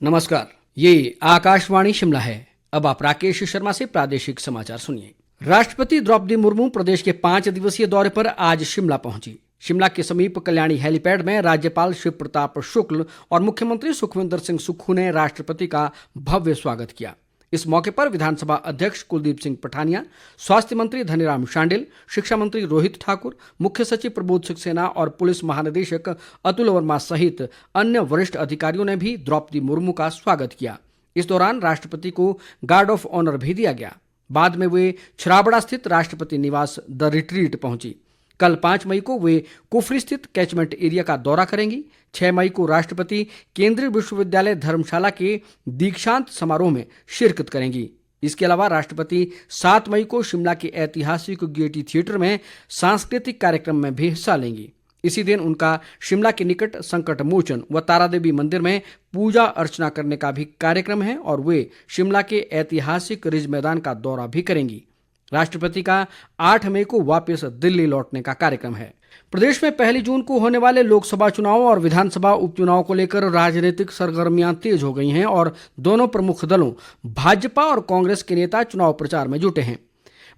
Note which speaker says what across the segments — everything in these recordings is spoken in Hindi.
Speaker 1: नमस्कार, ये आकाशवाणी शिमला है। अब आप राकेश शर्मा से प्रादेशिक समाचार सुनिए। राष्ट्रपति द्रौपदी मुर्मू प्रदेश के 5 दिवसीय दौरे पर आज शिमला पहुंची। शिमला के समीप कल्याणी हेलीपैड में राज्यपाल शिव प्रताप शुक्ल और मुख्यमंत्री सुखविंदर सिंह सुक्खू ने राष्ट्रपति का भव्य स्वागत किया। इस मौके पर विधानसभा अध्यक्ष कुलदीप सिंह पठानिया, स्वास्थ्य मंत्री धनीराम शांडिल, शिक्षा मंत्री रोहित ठाकुर, मुख्य सचिव प्रबोध सक्सेना और पुलिस महानिदेशक अतुल वर्मा सहित अन्य वरिष्ठ अधिकारियों ने भी द्रौपदी मुर्मू का स्वागत किया। इस दौरान राष्ट्रपति को गार्ड ऑफ ऑनर भी दिया गया। बाद में वे छराबड़ा स्थित राष्ट्रपति निवास द रिट्रीट पहुंची। कल 5 मई को वे कुफरी स्थित कैचमेंट एरिया का दौरा करेंगी। 6 मई को राष्ट्रपति केंद्रीय विश्वविद्यालय धर्मशाला के दीक्षांत समारोह में शिरकत करेंगी। इसके अलावा राष्ट्रपति 7 मई को शिमला के ऐतिहासिक गेयटी थिएटर में सांस्कृतिक कार्यक्रम में भी हिस्सा लेंगी। इसी दिन उनका शिमला के निकट संकट मोचन व तारादेवी मंदिर में पूजा अर्चना करने का भी कार्यक्रम है और वे शिमला के ऐतिहासिक रिज मैदान का दौरा भी करेंगी। राष्ट्रपति का 8 मई को वापस दिल्ली लौटने का कार्यक्रम है। प्रदेश में 1 जून को होने वाले लोकसभा चुनाव और विधानसभा उपचुनाव को लेकर राजनीतिक सरगर्मियां तेज हो गई हैं और दोनों प्रमुख दलों भाजपा और कांग्रेस के नेता चुनाव प्रचार में जुटे हैं।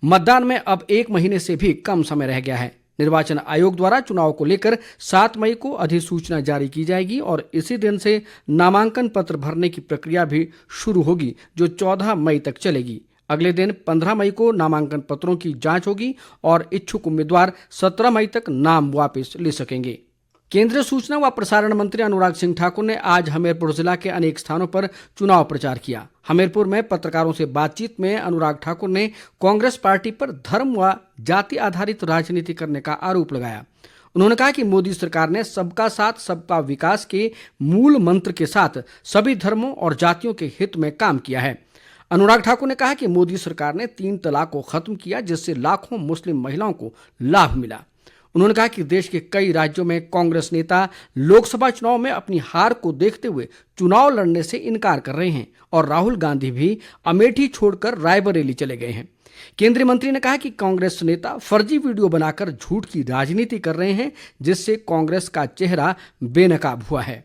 Speaker 1: मतदान में अब 1 महीने से भी कम समय रह गया है। निर्वाचन आयोग द्वारा चुनाव को लेकर 7 मई को अधिसूचना जारी की जाएगी और इसी दिन से नामांकन पत्र भरने की प्रक्रिया भी शुरू होगी, जो 14 मई तक चलेगी। अगले दिन 15 मई को नामांकन पत्रों की जांच होगी और इच्छुक उम्मीदवार 17 मई तक नाम वापस ले सकेंगे। केंद्रीय सूचना व प्रसारण मंत्री अनुराग सिंह ठाकुर ने आज हमीरपुर जिला के अनेक स्थानों पर चुनाव प्रचार किया। हमीरपुर में पत्रकारों से बातचीत में अनुराग ठाकुर ने कांग्रेस पार्टी पर धर्म व जाति आधारित राजनीति करने का आरोप लगाया। उन्होंने कहा कि मोदी सरकार ने सबका साथ सबका विकास के मूल मंत्र के साथ सभी धर्मों और जातियों के हित में काम किया है। अनुराग ठाकुर ने कहा कि मोदी सरकार ने 3 तलाक को खत्म किया, जिससे लाखों मुस्लिम महिलाओं को लाभ मिला। उन्होंने कहा कि देश के कई राज्यों में कांग्रेस नेता लोकसभा चुनाव में अपनी हार को देखते हुए चुनाव लड़ने से इनकार कर रहे हैं और राहुल गांधी भी अमेठी छोड़कर रायबरेली चले गए हैं। केंद्रीय मंत्री ने कहा कि कांग्रेस नेता फर्जी वीडियो बनाकर झूठ की राजनीति कर रहे हैं, जिससे कांग्रेस का चेहरा बेनकाब हुआ है।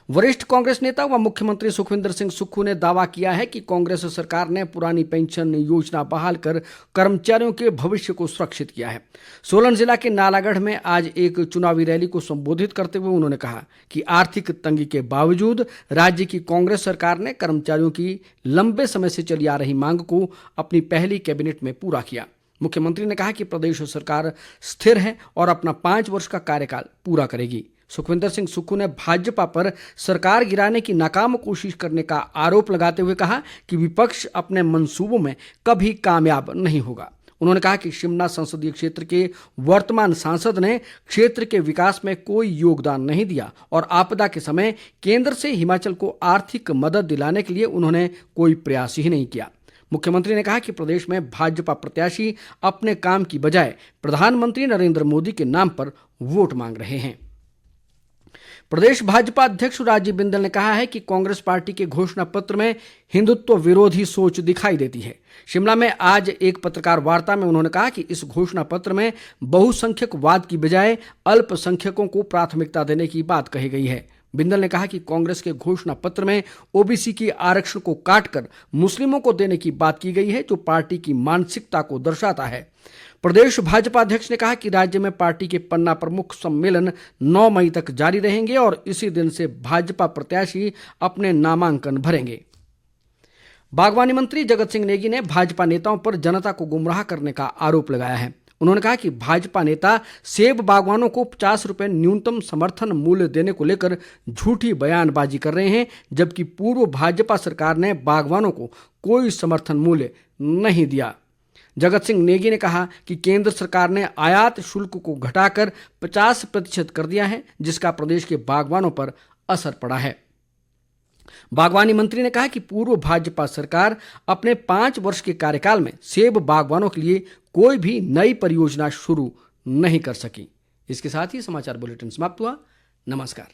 Speaker 1: वरिष्ठ कांग्रेस नेता व मुख्यमंत्री सुखविंदर सिंह सुक्खू ने दावा किया है कि कांग्रेस सरकार ने पुरानी पेंशन योजना बहाल कर कर्मचारियों के भविष्य को सुरक्षित किया है। सोलन जिला के नालागढ़ में आज एक चुनावी रैली को संबोधित करते हुए उन्होंने कहा कि आर्थिक तंगी के बावजूद राज्य की कांग्रेस सरकार ने कर्मचारियों की लंबे समय से चली आ रही मांग को अपनी पहली कैबिनेट में पूरा किया। मुख्यमंत्री ने कहा कि प्रदेश सरकार स्थिर है और अपना 5 वर्ष का कार्यकाल पूरा करेगी। सुखविंदर सिंह सुक्खू ने भाजपा पर सरकार गिराने की नाकाम कोशिश करने का आरोप लगाते हुए कहा कि विपक्ष अपने मंसूबों में कभी कामयाब नहीं होगा। उन्होंने कहा कि शिमला संसदीय क्षेत्र के वर्तमान सांसद ने क्षेत्र के विकास में कोई योगदान नहीं दिया और आपदा के समय केंद्र से हिमाचल को आर्थिक मदद दिलाने के लिए उन्होंने कोई प्रयास ही नहीं किया। मुख्यमंत्री ने कहा कि प्रदेश में भाजपा प्रत्याशी अपने काम की बजाय प्रधानमंत्री नरेंद्र मोदी के नाम पर वोट मांग रहे हैं। प्रदेश भाजपा अध्यक्ष राजीव बिंदल ने कहा है कि कांग्रेस पार्टी के घोषणा पत्र में हिंदुत्व विरोधी सोच दिखाई देती है। शिमला में आज एक पत्रकार वार्ता में उन्होंने कहा कि इस घोषणा पत्र में बहुसंख्यकवाद की बजाय अल्पसंख्यकों को प्राथमिकता देने की बात कही गई है। बिंदल ने कहा कि कांग्रेस के घोषणा पत्र में ओबीसी की आरक्षण को काटकर मुस्लिमों को देने की बात की गई है, जो पार्टी की मानसिकता को दर्शाता है। प्रदेश भाजपा अध्यक्ष ने कहा कि राज्य में पार्टी के पन्ना प्रमुख सम्मेलन 9 मई तक जारी रहेंगे और इसी दिन से भाजपा प्रत्याशी अपने नामांकन भरेंगे। बागवानी मंत्री जगत सिंह नेगी ने भाजपा नेताओं पर जनता को गुमराह करने का आरोप लगाया है। उन्होंने कहा कि भाजपा नेता सेब बागवानों को 50 रुपये न्यूनतम समर्थन मूल्य देने को लेकर झूठी बयानबाजी कर रहे हैं, जबकि पूर्व भाजपा सरकार ने बागवानों को कोई समर्थन मूल्य नहीं दिया। जगत सिंह नेगी ने कहा कि केंद्र सरकार ने आयात शुल्क को घटाकर 50% कर दिया है, जिसका प्रदेश के बागवानों पर असर पड़ा है। बागवानी मंत्री ने कहा कि पूर्व भाजपा सरकार अपने 5 वर्ष के कार्यकाल में सेब बागवानों के लिए कोई भी नई परियोजना शुरू नहीं कर सकी। इसके साथ ही समाचार बुलेटिन समाप्त हुआ। नमस्कार।